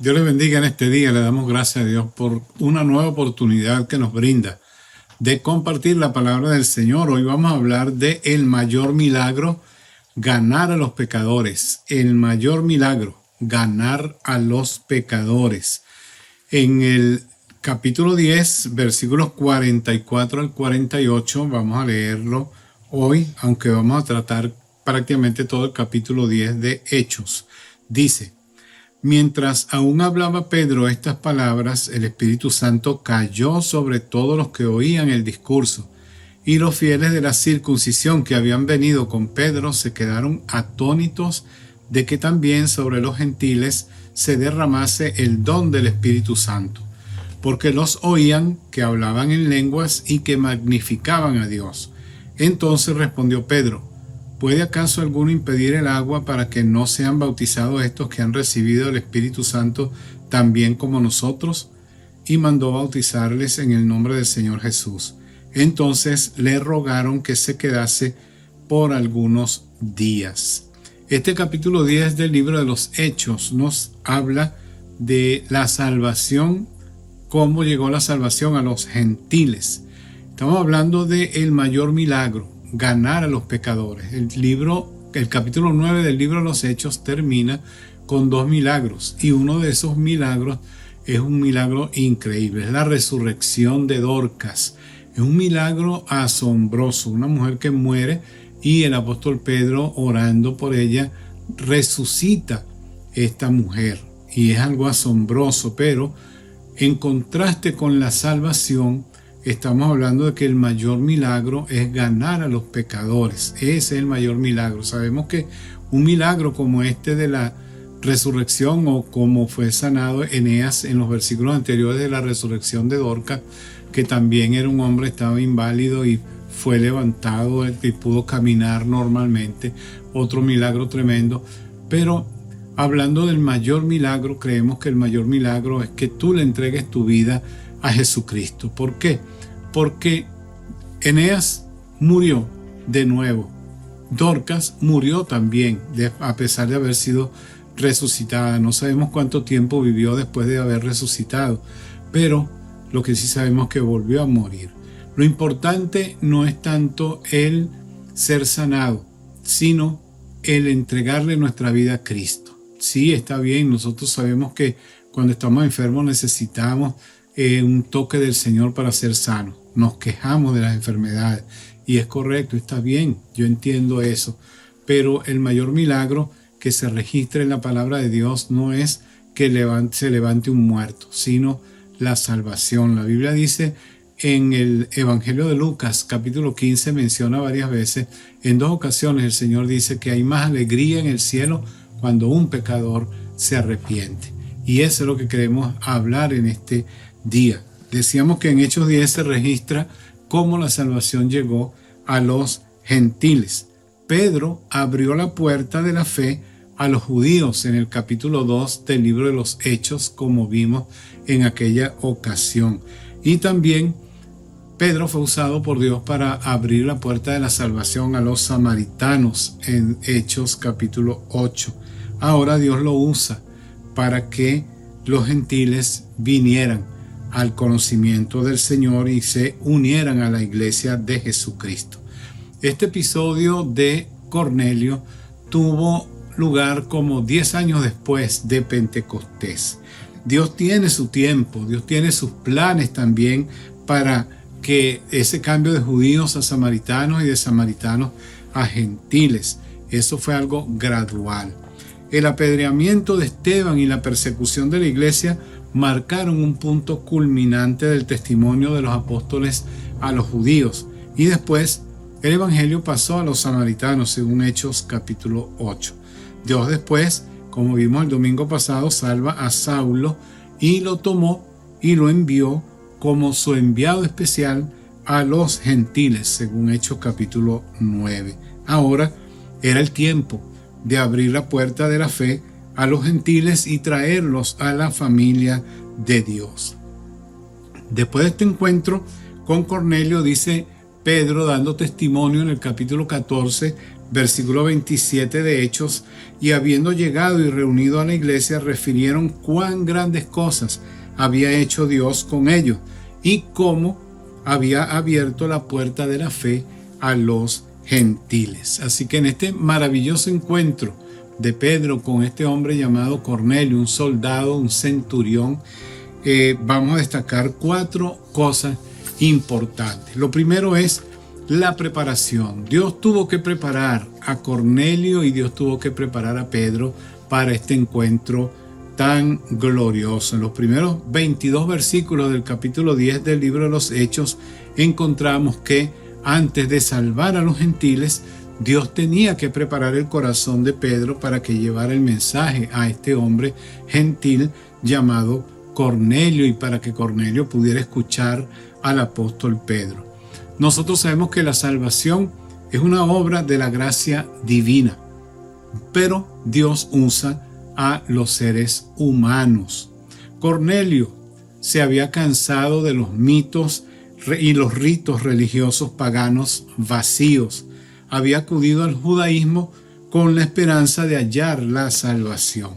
Dios les bendiga en este día. Le damos gracias a Dios por una nueva oportunidad que nos brinda de compartir la palabra del Señor. Hoy vamos a hablar de el mayor milagro, ganar a los pecadores. El mayor milagro, ganar a los pecadores. En el capítulo 10, versículos 44 al 48, vamos a leerlo hoy, aunque vamos a tratar prácticamente todo el capítulo 10 de Hechos. Dice: mientras aún hablaba Pedro estas palabras, el Espíritu Santo cayó sobre todos los que oían el discurso, y los fieles de la circuncisión que habían venido con Pedro se quedaron atónitos de que también sobre los gentiles se derramase el don del Espíritu Santo, porque los oían que hablaban en lenguas y que magnificaban a Dios. Entonces respondió Pedro: ¿puede acaso alguno impedir el agua para que no sean bautizados estos que han recibido el Espíritu Santo también como nosotros? Y mandó bautizarles en el nombre del Señor Jesús. Entonces le rogaron que se quedase por algunos días. Este capítulo 10 del libro de los Hechos nos habla de la salvación, cómo llegó la salvación a los gentiles. Estamos hablando del mayor milagro, ganar a los pecadores. El capítulo 9 del libro de los Hechos termina con dos milagros, y uno de esos milagros es un milagro increíble, es la resurrección de Dorcas. Es un milagro asombroso, una mujer que muere y el apóstol Pedro, orando por ella, resucita esta mujer, y es algo asombroso. Pero en contraste con la salvación, estamos hablando de que el mayor milagro es ganar a los pecadores. Ese es el mayor milagro. Sabemos que un milagro como este de la resurrección, o como fue sanado Eneas en los versículos anteriores de la resurrección de Dorcas, que también era un hombre, estaba inválido y fue levantado y pudo caminar normalmente. Otro milagro tremendo. Pero hablando del mayor milagro, creemos que el mayor milagro es que tú le entregues tu vida a Jesucristo. ¿Por qué? Porque Eneas murió de nuevo. Dorcas murió también, a pesar de haber sido resucitada. No sabemos cuánto tiempo vivió después de haber resucitado, pero lo que sí sabemos es que volvió a morir. Lo importante no es tanto el ser sanado, sino el entregarle nuestra vida a Cristo. Sí, está bien, nosotros sabemos que cuando estamos enfermos necesitamos un toque del Señor para ser sanos. Nos quejamos de las enfermedades, y es correcto, está bien, yo entiendo eso. Pero el mayor milagro que se registra en la palabra de Dios no es que se levante un muerto, sino la salvación. La Biblia dice en el Evangelio de Lucas, capítulo 15, menciona varias veces, en dos ocasiones el Señor dice que hay más alegría en el cielo cuando un pecador se arrepiente. Y eso es lo que queremos hablar en este día. Decíamos que en Hechos 10 se registra cómo la salvación llegó a los gentiles. Pedro abrió la puerta de la fe a los judíos en el capítulo 2 del libro de los Hechos, como vimos en aquella ocasión. Y también Pedro fue usado por Dios para abrir la puerta de la salvación a los samaritanos en Hechos capítulo 8. Ahora Dios lo usa para que los gentiles vinieran al conocimiento del Señor y se unieran a la iglesia de Jesucristo. Este episodio de Cornelio tuvo lugar como 10 años después de Pentecostés. Dios tiene su tiempo, Dios tiene sus planes también para que ese cambio de judíos a samaritanos y de samaritanos a gentiles, eso fue algo gradual. El apedreamiento de Esteban y la persecución de la iglesia marcaron un punto culminante del testimonio de los apóstoles a los judíos, y después el evangelio pasó a los samaritanos según Hechos capítulo 8. Dios después, como vimos el domingo pasado, salva a Saulo y lo tomó y lo envió como su enviado especial a los gentiles según Hechos capítulo 9. Ahora era el tiempo de abrir la puerta de la fe a los gentiles y traerlos a la familia de Dios. Después de este encuentro con Cornelio, dice Pedro, dando testimonio en el capítulo 14, Versículo 27 de Hechos, y habiendo llegado y reunido a la iglesia, refirieron cuán grandes cosas había hecho Dios con ellos y cómo había abierto la puerta de la fe a los gentiles. Así que en este maravilloso encuentro de Pedro con este hombre llamado Cornelio, un soldado, un centurión, vamos a destacar 4 cosas importantes. Lo primero es la preparación. Dios tuvo que preparar a Cornelio y Dios tuvo que preparar a Pedro para este encuentro tan glorioso. En los primeros 22 versículos del capítulo 10 del libro de los Hechos encontramos que antes de salvar a los gentiles, Dios tenía que preparar el corazón de Pedro para que llevara el mensaje a este hombre gentil llamado Cornelio y para que Cornelio pudiera escuchar al apóstol Pedro. Nosotros sabemos que la salvación es una obra de la gracia divina, pero Dios usa a los seres humanos. Cornelio se había cansado de los mitos y los ritos religiosos paganos vacíos. Había acudido al judaísmo con la esperanza de hallar la salvación.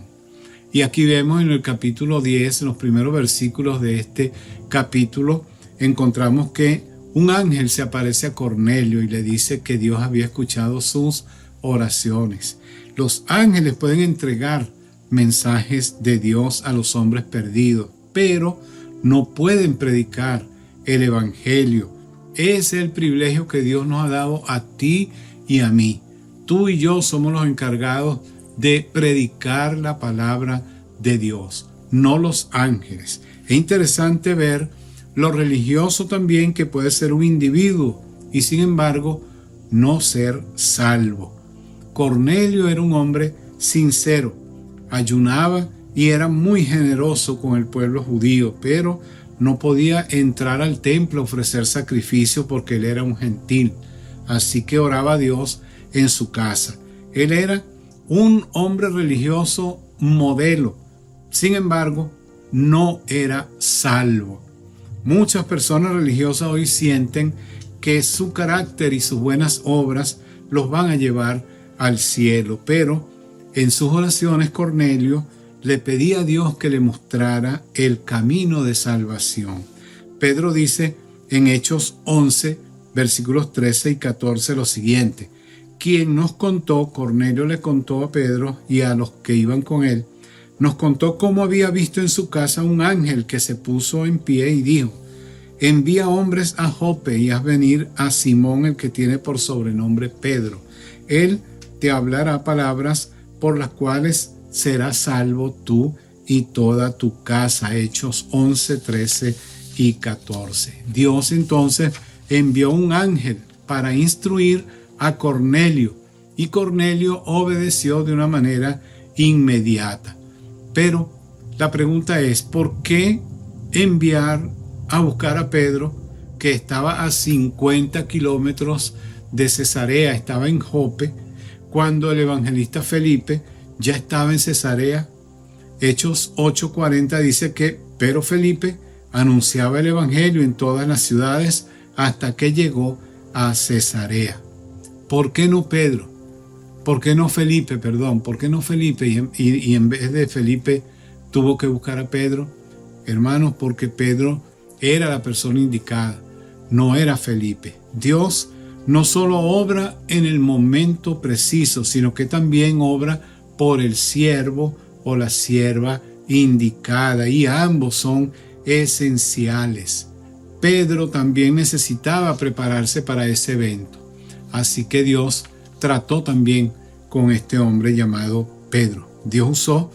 Y aquí vemos en el capítulo 10, en los primeros versículos de este capítulo, encontramos que un ángel se aparece a Cornelio y le dice que Dios había escuchado sus oraciones. Los ángeles pueden entregar mensajes de Dios a los hombres perdidos, pero no pueden predicar el evangelio. Ese es el privilegio que Dios nos ha dado a ti y a mí. Tú y yo somos los encargados de predicar la palabra de Dios, no los ángeles. Es interesante ver lo religioso también que puede ser un individuo y sin embargo no ser salvo. Cornelio era un hombre sincero, ayunaba y era muy generoso con el pueblo judío, pero no podía entrar al templo a ofrecer sacrificio porque él era un gentil. Así que oraba a Dios en su casa. Él era un hombre religioso modelo. Sin embargo, no era salvo. Muchas personas religiosas hoy sienten que su carácter y sus buenas obras los van a llevar al cielo, pero en sus oraciones Cornelio le pedía a Dios que le mostrara el camino de salvación. Pedro dice en Hechos 11, versículos 13 y 14 lo siguiente: quien nos contó, Cornelio le contó a Pedro y a los que iban con él, nos contó cómo había visto en su casa un ángel que se puso en pie y dijo: envía hombres a Jope y haz venir a Simón, el que tiene por sobrenombre Pedro. Él te hablará palabras por las cuales serás salvo tú y toda tu casa. Hechos 11, 13 y 14. Dios entonces envió un ángel para instruir a Cornelio y Cornelio obedeció de una manera inmediata. Pero la pregunta es, ¿por qué enviar a buscar a Pedro, que estaba a 50 kilómetros de Cesarea, estaba en Jope, cuando el evangelista Felipe ya estaba en Cesarea? Hechos 8:40 dice que pero Felipe anunciaba el evangelio en todas las ciudades hasta que llegó a Cesarea. ¿Por qué no Pedro? ¿Por qué no Felipe? ¿Por qué no Felipe? Y en vez de Felipe tuvo que buscar a Pedro. Hermanos, porque Pedro era la persona indicada, no era Felipe. Dios no solo obra en el momento preciso, sino que también obra por el siervo o la sierva indicada, y ambos son esenciales. Pedro también necesitaba prepararse para ese evento, así que Dios trató también con este hombre llamado Pedro. Dios usó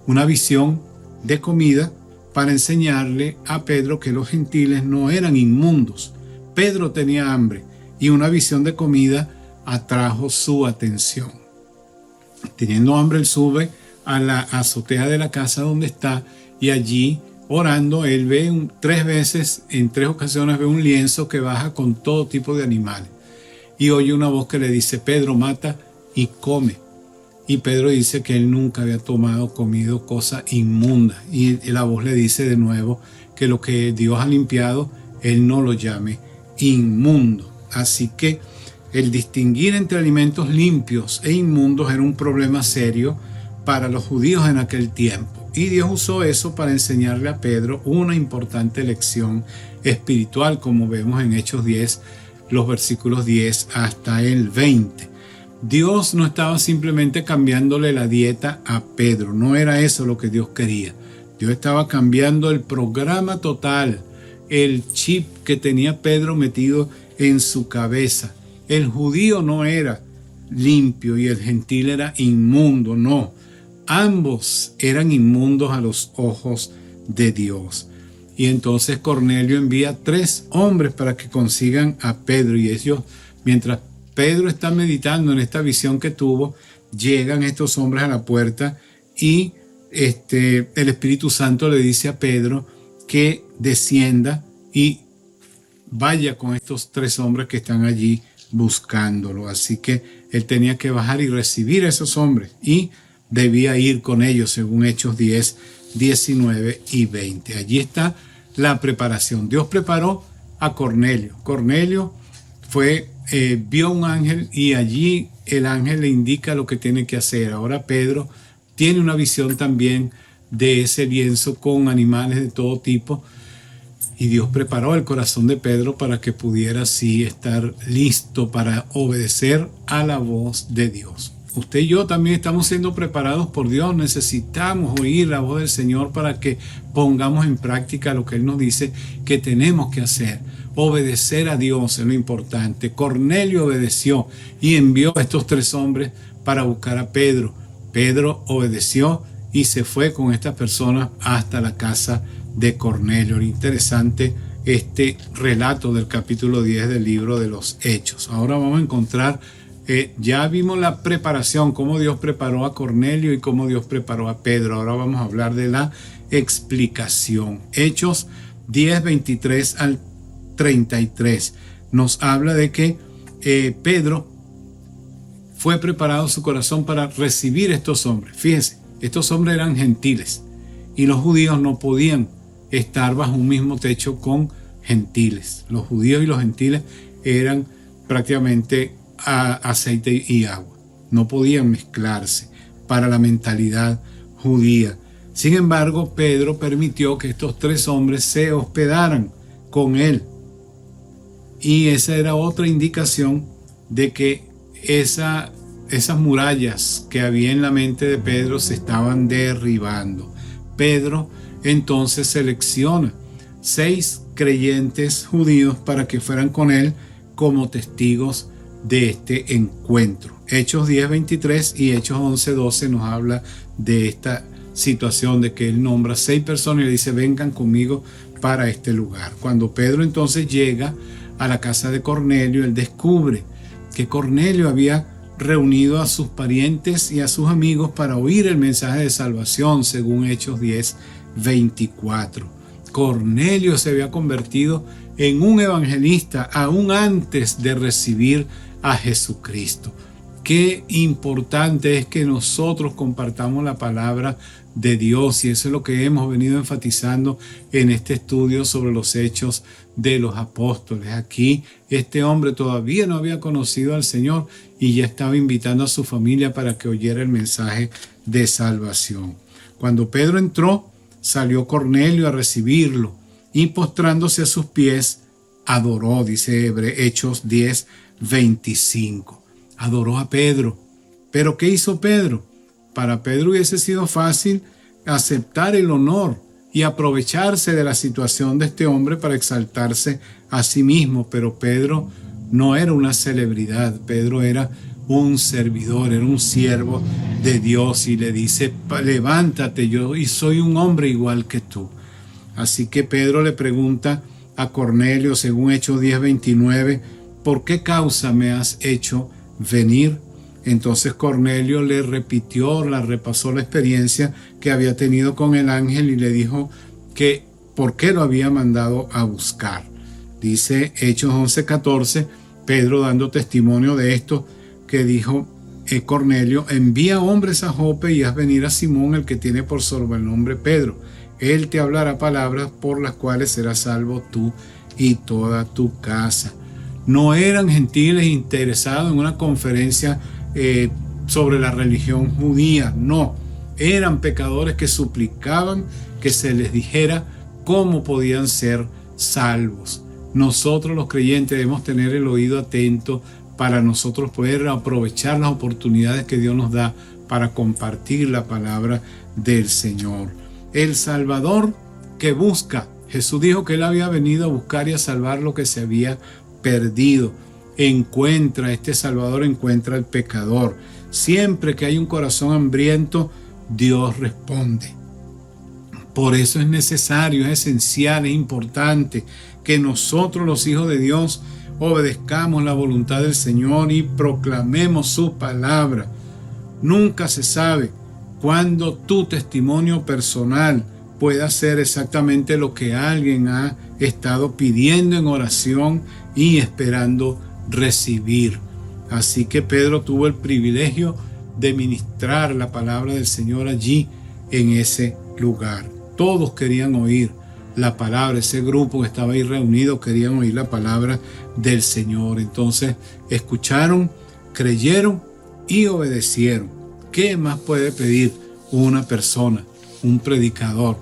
una visión de comida para enseñarle a Pedro que los gentiles no eran inmundos. Pedro tenía hambre y una visión de comida atrajo su atención. Teniendo hambre, él sube a la azotea de la casa donde está y allí orando él ve 3 veces, en 3 ocasiones ve un lienzo que baja con todo tipo de animales y oye una voz que le dice: Pedro, mata y come. Y Pedro dice que él nunca había comido cosa inmunda. Y la voz le dice de nuevo que lo que Dios ha limpiado, él no lo llame inmundo. Así que El distinguir entre alimentos limpios e inmundos era un problema serio para los judíos en aquel tiempo. Y Dios usó eso para enseñarle a Pedro una importante lección espiritual, como vemos en Hechos 10, los versículos 10 hasta el 20. Dios no estaba simplemente cambiándole la dieta a Pedro, no era eso lo que Dios quería. Dios estaba cambiando el programa total, el chip que tenía Pedro metido en su cabeza. El judío no era limpio y el gentil era inmundo, no. Ambos eran inmundos a los ojos de Dios. Y entonces Cornelio envía 3 hombres para que consigan a Pedro, y ellos, mientras Pedro está meditando en esta visión que tuvo, llegan estos hombres a la puerta y el Espíritu Santo le dice a Pedro que descienda y vaya con estos 3 hombres que están allí buscándolo. Así que él tenía que bajar y recibir a esos hombres y debía ir con ellos, según Hechos 10, 19 y 20. Allí está la preparación. Dios preparó a Cornelio. Cornelio vio un ángel y allí el ángel le indica lo que tiene que hacer. Ahora Pedro tiene una visión también de ese lienzo con animales de todo tipo, y Dios preparó el corazón de Pedro para que pudiera así estar listo para obedecer a la voz de Dios. Usted y yo también estamos siendo preparados por Dios. Necesitamos oír la voz del Señor para que pongamos en práctica lo que Él nos dice que tenemos que hacer. Obedecer a Dios es lo importante. Cornelio obedeció y envió a estos 3 hombres para buscar a Pedro. Pedro obedeció y se fue con estas personas hasta la casa de Cornelio. Interesante este relato del capítulo 10 del libro de los Hechos. Ahora vamos a encontrar, ya vimos la preparación, cómo Dios preparó a Cornelio y cómo Dios preparó a Pedro. Ahora vamos a hablar de la explicación. Hechos 10, 23 al 33 nos habla de que Pedro fue preparado su corazón para recibir estos hombres. Fíjense, estos hombres eran gentiles y los judíos no podían estar bajo un mismo techo con gentiles. Los judíos y los gentiles eran prácticamente aceite y agua. No podían mezclarse para la mentalidad judía. Sin embargo, Pedro permitió que estos 3 hombres se hospedaran con él. Y esa era otra indicación de que esas murallas que había en la mente de Pedro se estaban derribando. Pedro entonces selecciona 6 creyentes judíos para que fueran con él como testigos de este encuentro. Hechos 10, 23 y Hechos 11, 12 nos habla de esta situación de que él nombra 6 personas y le dice: vengan conmigo para este lugar. Cuando Pedro entonces llega a la casa de Cornelio, él descubre que Cornelio había reunido a sus parientes y a sus amigos para oír el mensaje de salvación, según Hechos 10, 24. Cornelio se había convertido en un evangelista aún antes de recibir a Jesucristo. Qué importante es que nosotros compartamos la palabra de Dios, y eso es lo que hemos venido enfatizando en este estudio sobre los hechos de los apóstoles. Aquí este hombre todavía no había conocido al Señor y ya estaba invitando a su familia para que oyera el mensaje de salvación. Cuando Pedro entró, salió Cornelio a recibirlo y postrándose a sus pies adoró, dice Hechos 10, 25. Adoró a Pedro. ¿Pero qué hizo Pedro? Para Pedro hubiese sido fácil aceptar el honor y aprovecharse de la situación de este hombre para exaltarse a sí mismo, pero Pedro no era una celebridad. Pedro era un servidor, era un siervo de Dios, y le dice: levántate, yo soy un hombre igual que tú. Así que Pedro le pregunta a Cornelio, según Hechos 10, 29, ¿por qué causa me has hecho venir? Entonces Cornelio le repasó la experiencia que había tenido con el ángel y le dijo que por qué lo había mandado a buscar. Dice Hechos 11, 14, Pedro dando testimonio de esto, que dijo Cornelio: envía hombres a Jope y haz venir a Simón, el que tiene por sobrenombre Pedro. Él te hablará palabras por las cuales serás salvo tú y toda tu casa. no eran gentiles interesados en una conferencia sobre la religión judía, no, eran pecadores que suplicaban que se les dijera cómo podían ser salvos. Nosotros los creyentes debemos tener el oído atento para nosotros poder aprovechar las oportunidades que Dios nos da para compartir la palabra del Señor. El Salvador que busca. Jesús dijo que Él había venido a buscar y a salvar lo que se había perdido. Este Salvador encuentra al pecador. Siempre que hay un corazón hambriento, Dios responde. Por eso es necesario, es esencial, es importante que nosotros los hijos de Dios obedezcamos la voluntad del Señor y proclamemos su palabra. Nunca se sabe cuándo tu testimonio personal pueda ser exactamente lo que alguien ha estado pidiendo en oración y esperando recibir. Así que Pedro tuvo el privilegio de ministrar la palabra del Señor allí en ese lugar. Todos querían oír la palabra, ese grupo que estaba ahí reunido querían oír la palabra del Señor. Entonces escucharon, creyeron y obedecieron. ¿Qué más puede pedir una persona, un predicador,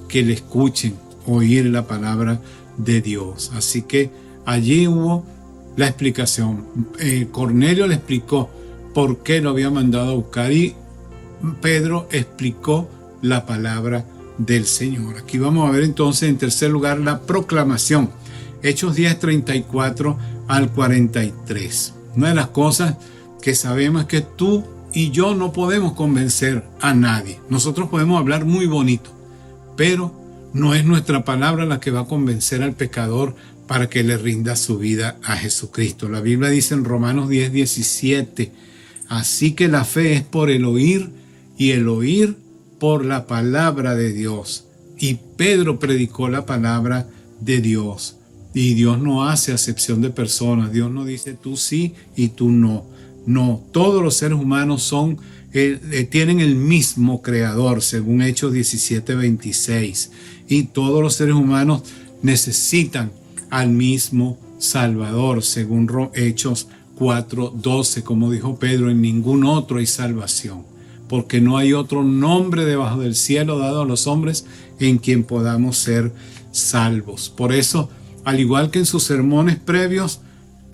que le escuchen oír la palabra de Dios? Así que allí hubo la explicación. Cornelio le explicó por qué lo había mandado a buscar y Pedro explicó la palabra del Señor. Aquí vamos a ver entonces en tercer lugar la proclamación. Hechos 10, 34 al 43. Una de las cosas que sabemos es que tú y yo no podemos convencer a nadie. Nosotros podemos hablar muy bonito, pero no es nuestra palabra la que va a convencer al pecador para que le rinda su vida a Jesucristo. La Biblia dice en Romanos 10, 17, así que la fe es por el oír y el oír por la palabra de Dios. Y Pedro predicó la palabra de Dios. Y Dios no hace acepción de personas. Dios no dice tú sí y tú no. No, todos los seres humanos tienen el mismo creador, según Hechos 17, 26. Y todos los seres humanos necesitan al mismo Salvador, según Hechos 4, 12. Como dijo Pedro, en ningún otro hay salvación, porque no hay otro nombre debajo del cielo dado a los hombres en quien podamos ser salvos. Por eso, al igual que en sus sermones previos,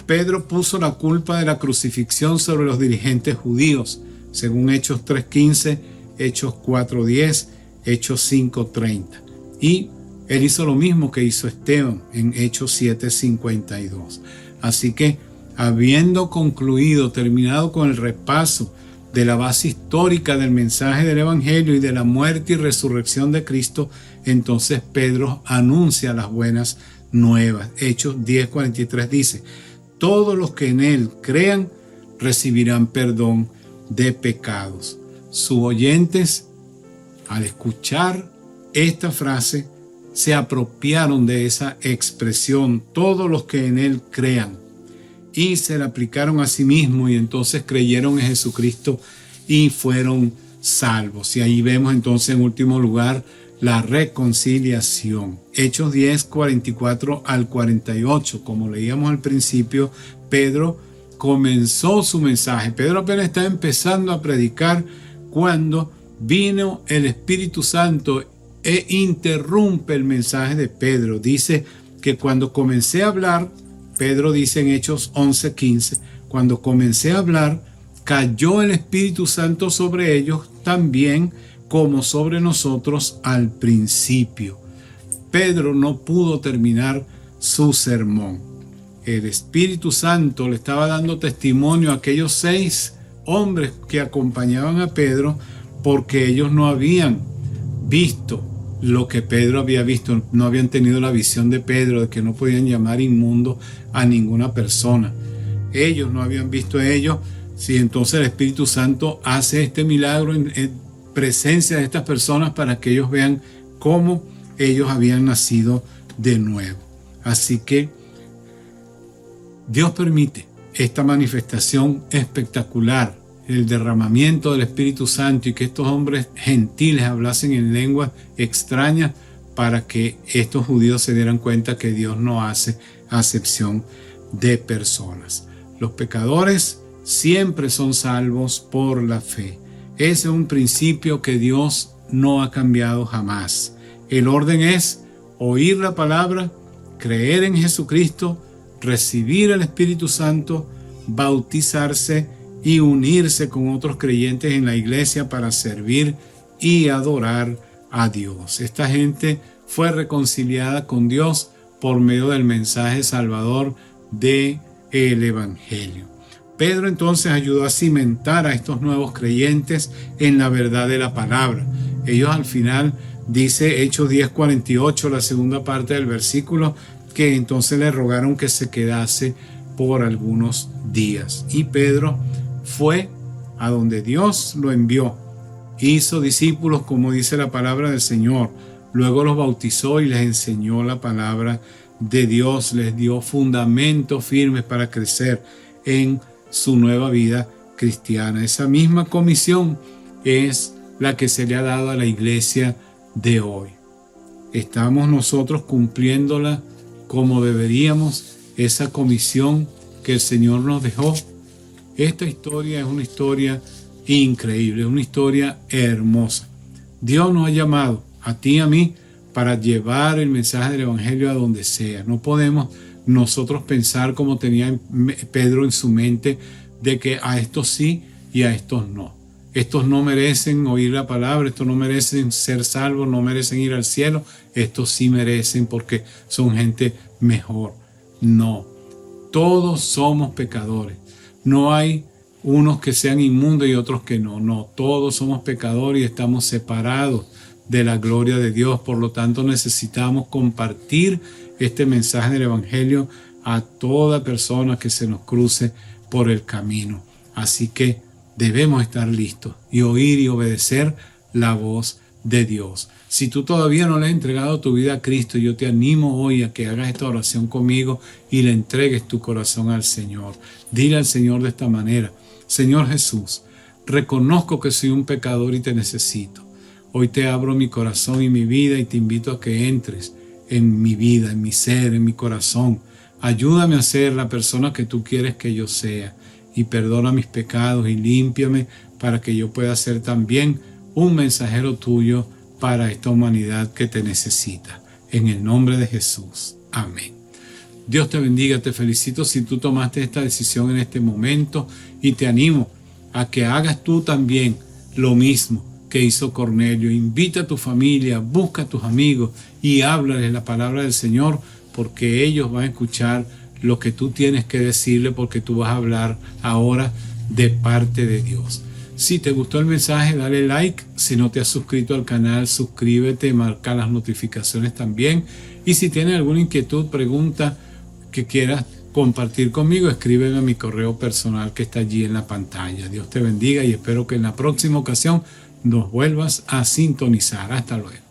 Pedro puso la culpa de la crucifixión sobre los dirigentes judíos, según Hechos 3:15, Hechos 4:10, Hechos 5:30. Y él hizo lo mismo que hizo Esteban en Hechos 7:52. Así que, habiendo terminado con el repaso de la base histórica del mensaje del Evangelio y de la muerte y resurrección de Cristo, entonces Pedro anuncia las buenas nuevas. Hechos 10:43 dice, todos los que en él crean recibirán perdón de pecados. Sus oyentes, al escuchar esta frase, se apropiaron de esa expresión, todos los que en él crean, y se la aplicaron a sí mismos y entonces creyeron en Jesucristo y fueron salvos. Y ahí vemos entonces en último lugar la reconciliación. Hechos 10, 44 al 48. Como leíamos al principio, Pedro comenzó su mensaje. Pedro apenas está empezando a predicar cuando vino el Espíritu Santo e interrumpe el mensaje de Pedro. Dice que cuando comencé a hablar, Pedro dice en Hechos 11:15, cuando comencé a hablar, cayó el Espíritu Santo sobre ellos también como sobre nosotros al principio. Pedro no pudo terminar su sermón. El Espíritu Santo le estaba dando testimonio a aquellos 6 hombres que acompañaban a Pedro, porque ellos no habían visto lo que Pedro había visto, no habían tenido la visión de Pedro de que no podían llamar inmundo a ninguna persona. Ellos no habían visto a ellos. Si entonces el Espíritu Santo hace este milagro en presencia de estas personas para que ellos vean cómo ellos habían nacido de nuevo. Así que Dios permite esta manifestación espectacular, el derramamiento del Espíritu Santo, y que estos hombres gentiles hablasen en lenguas extrañas para que estos judíos se dieran cuenta que Dios no hace acepción de personas. Los pecadores siempre son salvos por la fe. Ese es un principio que Dios no ha cambiado jamás. El orden es oír la palabra, creer en Jesucristo, recibir el Espíritu Santo, bautizarse y unirse con otros creyentes en la iglesia para servir y adorar a Dios. Esta gente fue reconciliada con Dios por medio del mensaje salvador del Evangelio. Pedro entonces ayudó a cimentar a estos nuevos creyentes en la verdad de la palabra. Ellos al final, dice Hechos 10:48, la segunda parte del versículo, que entonces le rogaron que se quedase por algunos días. Y Pedro fue a donde Dios lo envió. Hizo discípulos, como dice la palabra del Señor. Luego los bautizó y les enseñó la palabra de Dios. Les dio fundamentos firmes para crecer en su nueva vida cristiana. Esa misma comisión es la que se le ha dado a la iglesia de hoy. ¿Estamos nosotros cumpliéndola como deberíamos? Esa comisión que el Señor nos dejó. Esta historia es una historia increíble, una historia hermosa. Dios nos ha llamado a ti y a mí para llevar el mensaje del Evangelio a donde sea. No podemos nosotros pensar como tenía Pedro en su mente, de que a estos sí y a estos no. Estos no merecen oír la palabra, estos no merecen ser salvos, no merecen ir al cielo. Estos sí merecen porque son gente mejor. No, todos somos pecadores. No hay unos que sean inmundos y otros que no. No, todos somos pecadores y estamos separados de la gloria de Dios. Por lo tanto, necesitamos compartir este mensaje del Evangelio a toda persona que se nos cruce por el camino. Así que debemos estar listos y oír y obedecer la voz de Dios. Si tú todavía no le has entregado tu vida a Cristo, yo te animo hoy a que hagas esta oración conmigo y le entregues tu corazón al Señor. Dile al Señor de esta manera: Señor Jesús, reconozco que soy un pecador y te necesito. Hoy te abro mi corazón y mi vida y te invito a que entres en mi vida, en mi ser, en mi corazón. Ayúdame a ser la persona que tú quieres que yo sea y perdona mis pecados y límpiame para que yo pueda ser también un mensajero tuyo para esta humanidad que te necesita. En el nombre de Jesús. Amén. Dios te bendiga, te felicito si tú tomaste esta decisión en este momento y te animo a que hagas tú también lo mismo que hizo Cornelio. Invita a tu familia, busca a tus amigos y háblales la palabra del Señor, porque ellos van a escuchar lo que tú tienes que decirle, porque tú vas a hablar ahora de parte de Dios. Si te gustó el mensaje, dale like. Si no te has suscrito al canal, suscríbete, marca las notificaciones también. Y si tienes alguna inquietud, pregunta que quieras compartir conmigo, escríbeme a mi correo personal que está allí en la pantalla. Dios te bendiga y espero que en la próxima ocasión nos vuelvas a sintonizar. Hasta luego.